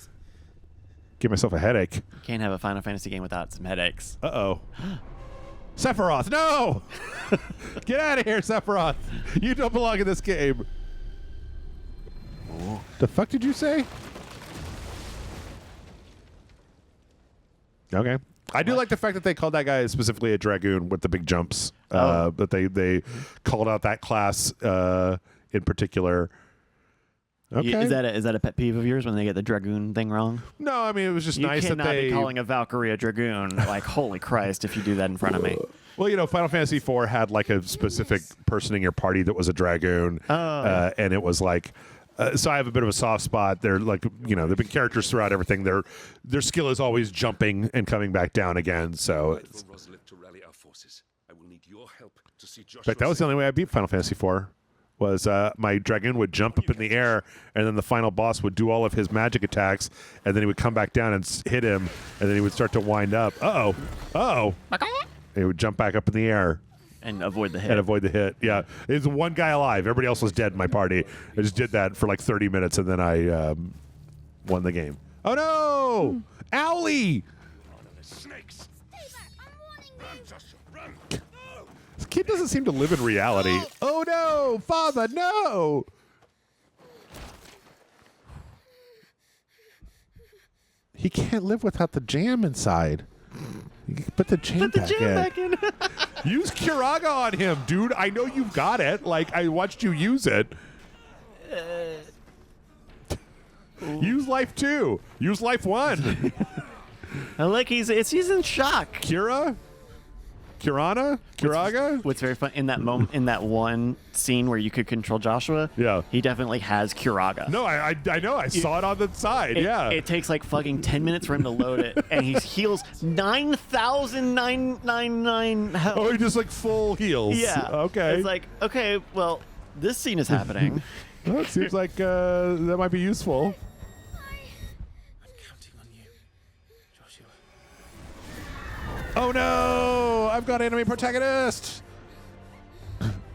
Give myself a headache. Can't have a Final Fantasy game without some headaches. Uh-oh. Sephiroth, no! Get out of here, Sephiroth. You don't belong in this game. The fuck did you say? Okay. I do like the fact that they called that guy specifically a Dragoon with the big jumps. That they called out that class in particular. Okay. Is that a pet peeve of yours when they get the Dragoon thing wrong? No, I mean, it was just nice that they... You cannot be calling a Valkyrie a Dragoon. Like, holy Christ, if you do that in front of me. Well, Final Fantasy IV had like a specific person in your party that was a Dragoon. And it was like... so I have a bit of a soft spot. They're like, they've been characters throughout everything. Their skill is always jumping and coming back down again. So, in fact, that was the only way I beat Final Fantasy IV. Was my Dragoon would jump up in the air, and then the final boss would do all of his magic attacks, and then he would come back down and hit him, and then he would start to wind up. Uh-oh. He would jump back up in the air. And avoid the hit. Yeah. There's one guy alive. Everybody else was dead in my party. I just did that for like 30 minutes, and then I won the game. Oh, no! Owlie! Snakes! This kid doesn't seem to live in reality. Oh, no! Father, no! He can't live without the jam inside. Put the jam back in. Use Curaga on him, dude. I know you've got it. Like, I watched you use it. Use life 2. Use life 1. I like he's in shock. Curaga? What's very fun in that moment, in that one scene where you could control Joshua, he definitely has Curaga. No, I know. I saw it on the side. It takes like fucking 10 minutes for him to load it, and he heals 9,999 health. Oh, he just like full heals. Yeah. Okay. It's like, okay, well, this scene is happening. Well, it seems like that might be useful. I'm counting on you, Joshua. Oh no! I've got enemy protagonist.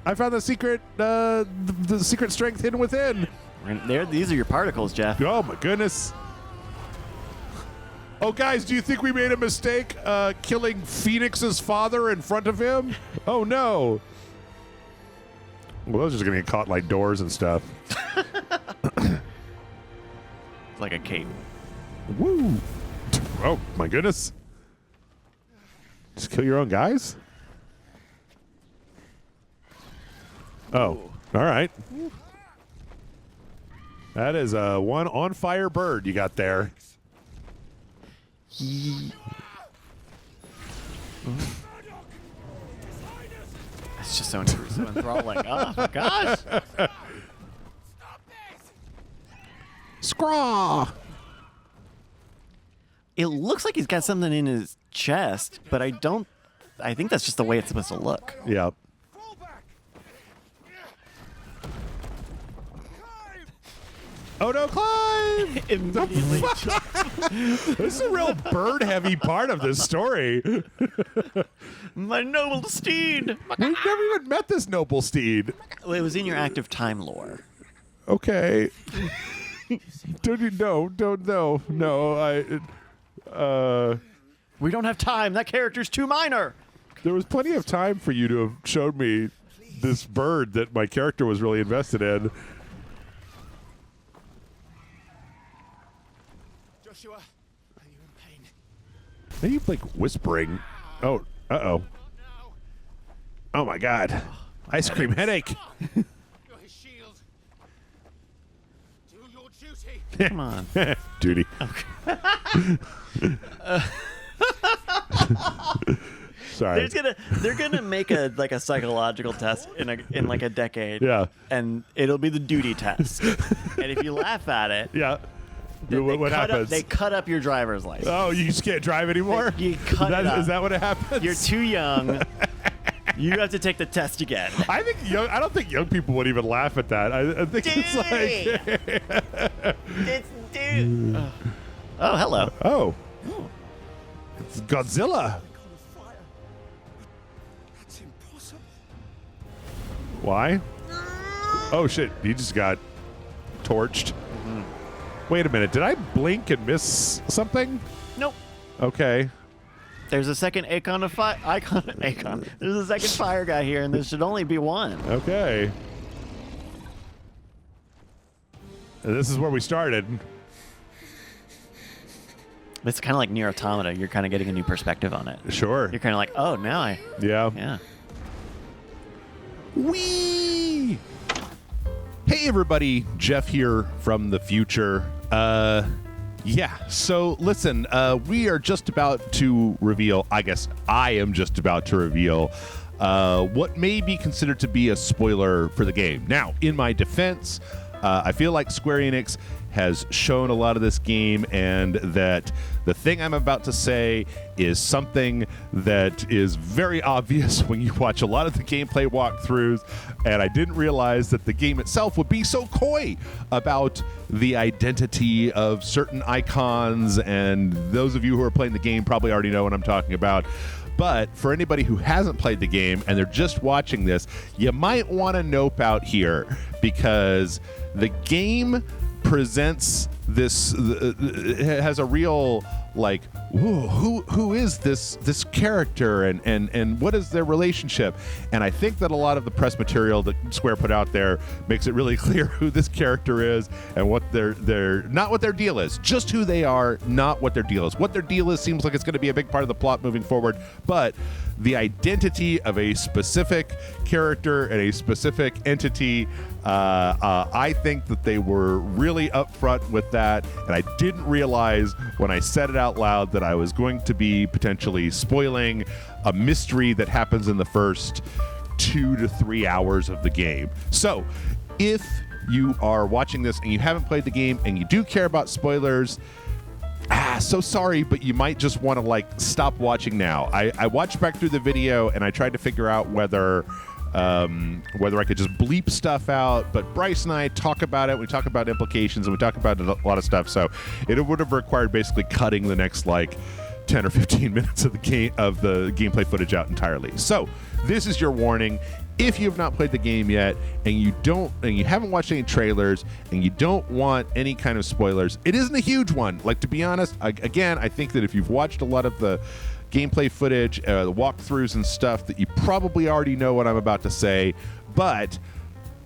I found the secret strength hidden within. These are your particles, Jeff. Oh my goodness! Oh guys, do you think we made a mistake killing Phoenix's father in front of him? Oh no! Well, those are just gonna get caught like doors and stuff. It's like a cape. Woo! Oh my goodness! Just kill your own guys? Oh, all right. That is one on-fire bird you got there. It's just so enthralling. Oh my gosh! Scraw! It looks like he's got something in his chest, but I think that's just the way it's supposed to look. Yep. Oh no, climb! Immediately. This is a real bird-heavy part of this story. My noble steed! We've never even met this noble steed. Well, it was in your active time lore. Okay. We don't have time. That character's too minor. There was plenty of time for you to have showed me this bird that my character was really invested in. Joshua, are you in pain? Are you like whispering? Oh, uh-oh. Oh my God. Ice cream headache. You're his shield. Do your duty. Come on. Duty. Sorry. They're gonna make a psychological test in like a decade. Yeah. And it'll be the duty test. And if you laugh at it, Yeah. then What happens? they cut up your driver's license. Oh, you just can't drive anymore? You cut it up. Is that what happens? You're too young. You have to take the test again. I don't think young people would even laugh at that. I think it's like It's dude. Oh, hello. oh. It's Godzilla. That's impossible. Why? Oh shit, he just got torched. Wait a minute, did I blink and miss something? Nope. Okay. There's a second icon. There's a second fire guy here, and there should only be one. Okay. And this is where we started. It's kind of like Nier Automata. You're kind of getting a new perspective on it. Sure. You're kind of like, oh, now I. Yeah. Yeah. Whee! Hey everybody, Jeff here from the future. Yeah, so listen, we are just about to reveal, I guess I am just about to reveal, what may be considered to be a spoiler for the game. Now, in my defense, I feel like Square Enix has shown a lot of this game, and that the thing I'm about to say is something that is very obvious when you watch a lot of the gameplay walkthroughs, and I didn't realize that the game itself would be so coy about the identity of certain icons, and those of you who are playing the game probably already know what I'm talking about. But for anybody who hasn't played the game and they're just watching this, you might want to nope out here, because the game presents this it has a real like, who is this character, and what is their relationship? And I think that a lot of the press material that Square put out there makes it really clear who this character is and what their not what their deal is, just who they are, not what their deal is. What their deal is seems like it's going to be a big part of the plot moving forward, but the identity of a specific character and a specific entity, I think that they were really upfront with that, and I didn't realize when I said it out loud that I was going to be potentially spoiling a mystery that happens in the first 2 to 3 hours of the game. So, if you are watching this and you haven't played the game and you do care about spoilers, so sorry, but you might just want to like stop watching now. I watched back through the video and I tried to figure out whether I could just bleep stuff out, but Bryce and I talk about it. We talk about implications and we talk about a lot of stuff. So it would have required basically cutting the next like 10 or 15 minutes of the gameplay footage out entirely. So this is your warning. If you have not played the game yet and you haven't watched any trailers and you don't want any kind of spoilers, it isn't a huge one. Like, to be honest, I think that if you've watched a lot of the gameplay footage, the walkthroughs and stuff, that you probably already know what I'm about to say. But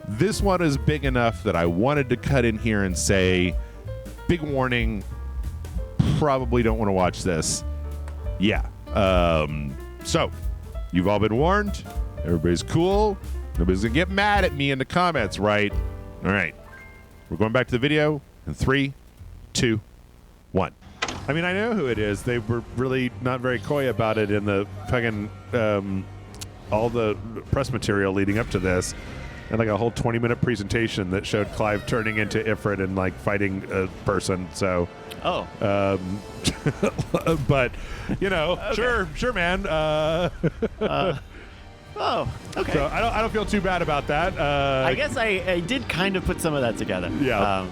this one is big enough that I wanted to cut in here and say, big warning, probably don't want to watch this. Yeah. So, you've all been warned. Everybody's cool. Nobody's going to get mad at me in the comments, right? All right. We're going back to the video in 3, 2, 1. I mean, I know who it is. They were really not very coy about it in the fucking all the press material leading up to this, and like a whole 20-minute presentation that showed Clive turning into Ifrit and like fighting a person. So, but you know, okay. sure, man. Oh, okay. So I don't feel too bad about that. I guess I did kind of put some of that together. Yeah.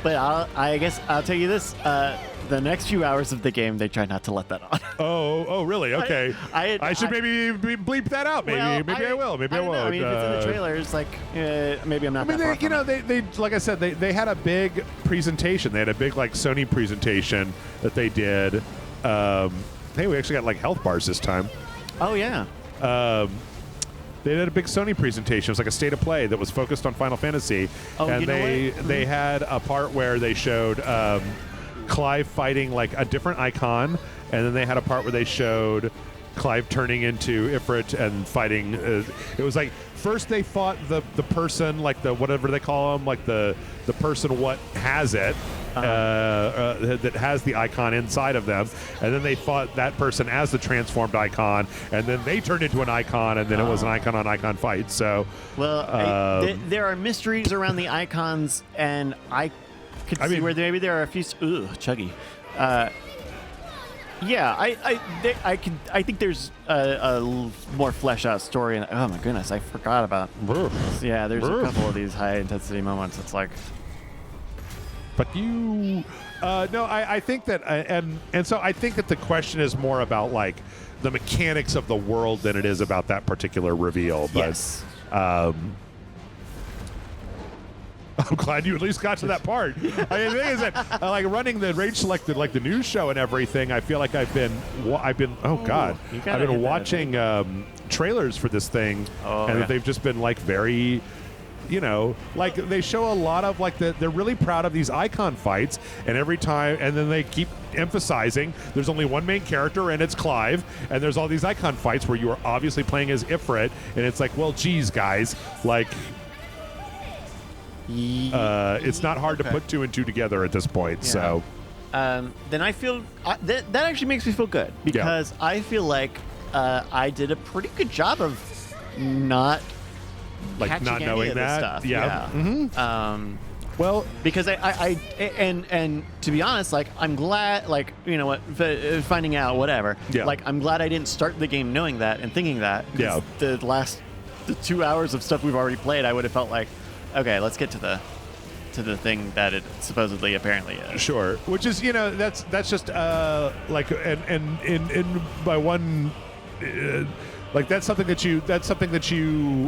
But I guess I'll tell you this. the next few hours of the game, they try not to let that on. Oh, really? Okay. I should maybe bleep that out. Maybe I will. Maybe I don't know. won't. I mean, if it's in the trailers, like maybe I'm not. I mean, that far from it. they like I said, they had a big presentation. They had a big like Sony presentation that they did. Hey, we actually got like health bars this time. Oh yeah. They did a big Sony presentation. It was like a state of play that was focused on Final Fantasy. Oh, and you know they had a part where they showed Clive fighting like a different icon, and then they had a part where they showed Clive turning into Ifrit and fighting. It was like first they fought the person, like the whatever they call him, like the person what has it. That has the icon inside of them, and then they fought that person as the transformed icon, and then they turned into an icon, and then it was an icon on icon fight. So, there are mysteries around the icons, and I could see where maybe there are a few. Ooh, chuggy. Yeah, I think there's a more fleshed out story. Oh my goodness, I forgot about. Yeah, there's a couple of these high intensity moments. It's like. But you, no, I think that, and so I think that the question is more about like the mechanics of the world than it is about that particular reveal. But, yes. I'm glad you at least got to that part. I mean, the thing is that, like running the Rage Selected, like the news show and everything, I feel like I've been watching trailers for this thing, and they've just been like very. You know, like they show a lot of like they're really proud of these icon fights, and every time, and then they keep emphasizing there's only one main character and it's Clive, and there's all these icon fights where you are obviously playing as Ifrit, and it's like, well, geez, guys, like it's not hard to put two and two together at this point. Yeah. So then I feel that actually makes me feel good because I feel like I did a pretty good job of not. Like not knowing that stuff. Yeah. Mm-hmm. Well, because I to be honest, like I'm glad, like you know what, finding out whatever. Yeah. Like I'm glad I didn't start the game knowing that and thinking that. Yeah. The 2 hours of stuff we've already played, I would have felt like, okay, let's get to the thing that it supposedly apparently is. Sure. Which is, you know, that's just like and in by one. Like that's something that you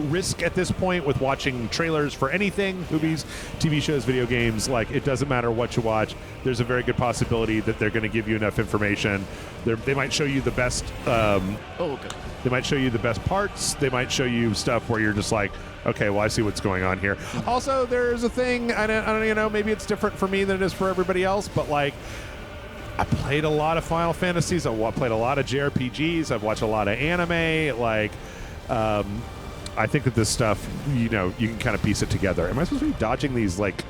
risk at this point with watching trailers for anything, movies, TV shows, video games. Like it doesn't matter what you watch. There's a very good possibility that they're going to give you enough information. They might show you the best. They might show you the best parts. They might show you stuff where you're just like, okay, well I see what's going on here. Also, there's a thing. I don't you know, maybe it's different for me than it is for everybody else, but like. I played a lot of Final Fantasies. I played a lot of JRPGs. I've watched a lot of anime. Like, I think that this stuff, you know, you can kind of piece it together. Am I supposed to be dodging these, like,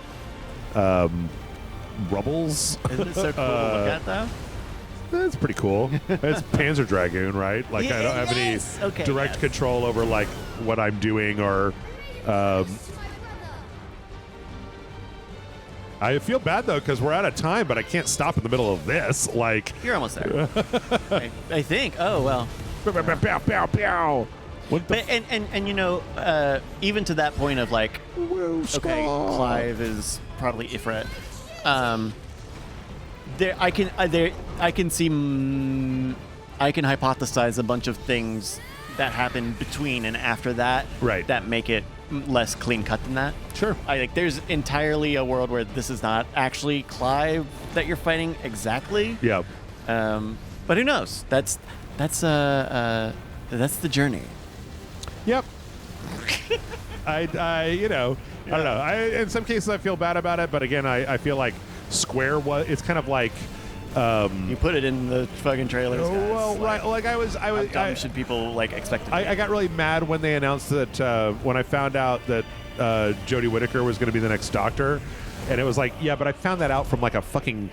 rubbles? Isn't it so cool to look at, though? That's pretty cool. It's Panzer Dragoon, right? Like, I don't have any direct control over, like, what I'm doing or... I feel bad though because we're out of time, but I can't stop in the middle of this. Like you're almost there. I think. Oh well. And you know, even to that point of like, okay, Clive is probably Ifrit. I can see. I can hypothesize a bunch of things that happen between and after that. Right. That make it less clean cut than that. Sure. I think there's entirely a world where this is not actually Clive that you're fighting exactly. Yeah. But who knows? That's the journey. Yep. I you know, I don't know. In some cases I feel bad about it, but again I feel like Square it's kind of like you put it in the fucking trailers. Well, right. Like I was. How dumb should people like expect it to be? I got really mad when they announced that when I found out that Jodie Whittaker was going to be the next Doctor, and it was like, yeah, but I found that out from like a fucking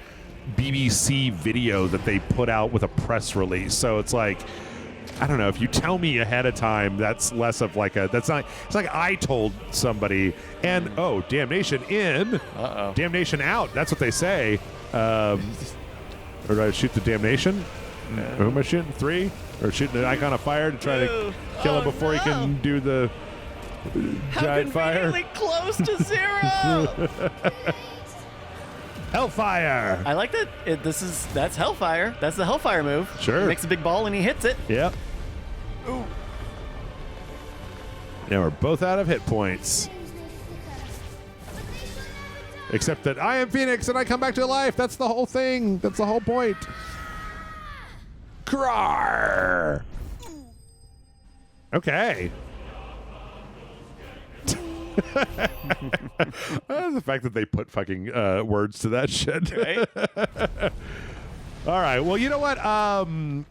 BBC video that they put out with a press release. So it's like, I don't know. If you tell me ahead of time, that's less of like a. That's not. It's like I told somebody, and damnation in, damnation out. That's what they say. Or do I shoot the damnation? Who am I shooting? 3? Or shooting an icon of fire to try to kill him before he can do the giant fire? How conveniently close to 0! Hellfire. I like that. That's Hellfire. That's the Hellfire move. Sure. He makes a big ball and he hits it. Yep. Ooh. Now we're both out of hit points. Except that I am Phoenix and I come back to life. That's the whole thing. That's the whole point. Crar. Okay. The fact that they put fucking words to that shit. Right? All right. Well, you know what?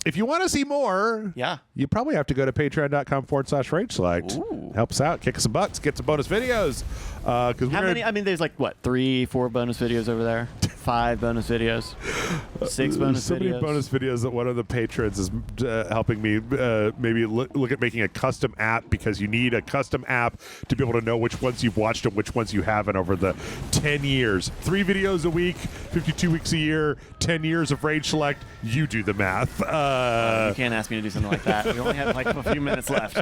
If you want to see more, Yeah. you probably have to go to patreon.com/Rage Select. Ooh. Help us out. Kick us some bucks. Get some bonus videos. How many? I mean, there's like, what, 3, 4 bonus videos over there? 5 bonus videos? 6 bonus so videos? many bonus videos that one of the patrons is helping me maybe look at making a custom app, because you need a custom app to be able to know which ones you've watched and which ones you haven't over the 10 years. 3 videos a week, 52 weeks a year, 10 years of Rage Select. You do the math. You can't ask me to do something like that. We only have like a few minutes left.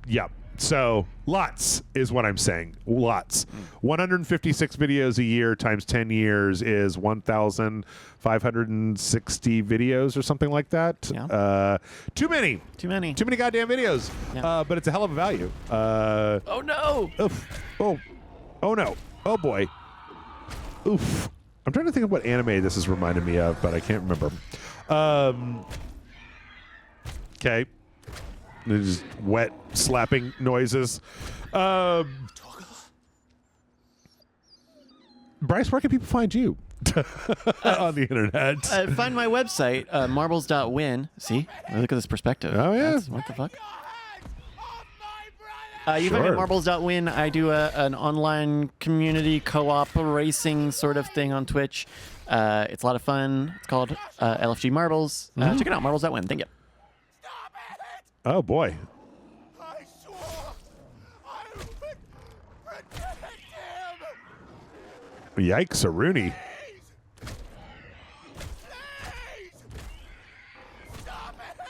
Yeah. So lots is what I'm saying. Lots. 156 videos a year times 10 years is 1,560 videos or something like that. Yeah. Too many. Too many. Too many goddamn videos. Yeah. But it's a hell of a value. Oh, no. Oof. Oh no. Oh boy. Oof. I'm trying to think of what anime this is reminding me of, but I can't remember. Okay. Just wet slapping noises. Bryce, where can people find you on the internet? Find my website, marbles.win. See? Look at this perspective. Oh, yeah. What the fuck? You find me at marbles.win. I do an online community co-op racing sort of thing on Twitch. It's a lot of fun. It's called LFG Marbles. Check it out, marbles.win. Thank you. Oh, boy. I swore I would protect him. Yikes, a Rooney.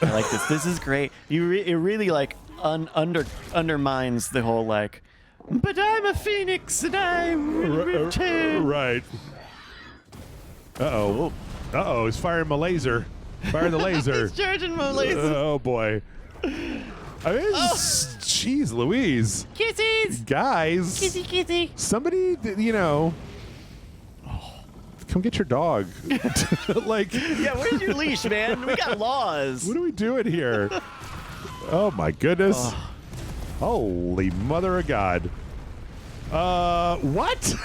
I like this. This is great. It really like undermines the whole like, but I'm a phoenix and I will return. Right. Uh-oh. Uh-oh, he's firing my laser. Fire the laser. He's charging my laser. Oh, boy. Jeez Louise. Kisses. Guys. Kissy, kissy. Somebody, come get your dog. Like, Yeah, where's your leash, man? We got laws. what are we doing here? Oh, my goodness. Holy mother of God. What?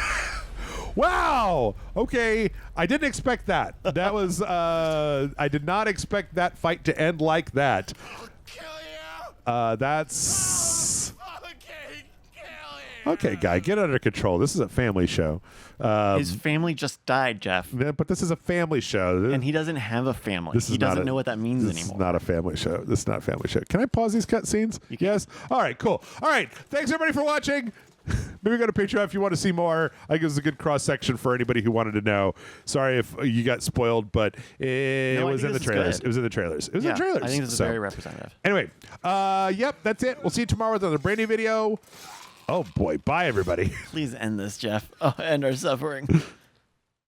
Wow. Okay. I didn't expect that. That was, I did not expect that fight to end like that. Kill you. That's... Fucking kill you. Okay, guy, get under control. This is a family show. His family just died, Jeff. But this is a family show. And he doesn't have a family. This is He doesn't not a- know what that means This anymore. is not a family show. This is not a family show. Can I pause these cutscenes? Yes? All right, cool. All right. Thanks, everybody, for watching. Maybe go to Patreon if you want to see more. I think it was a good cross-section for anybody who wanted to know. Sorry if you got spoiled, but it was in the trailers. It was in the trailers. It was in the trailers. I think this is very representative. Anyway, yep, that's it. We'll see you tomorrow with another brand new video. Oh, boy. Bye, everybody. Please end this, Jeff. Oh, end our suffering.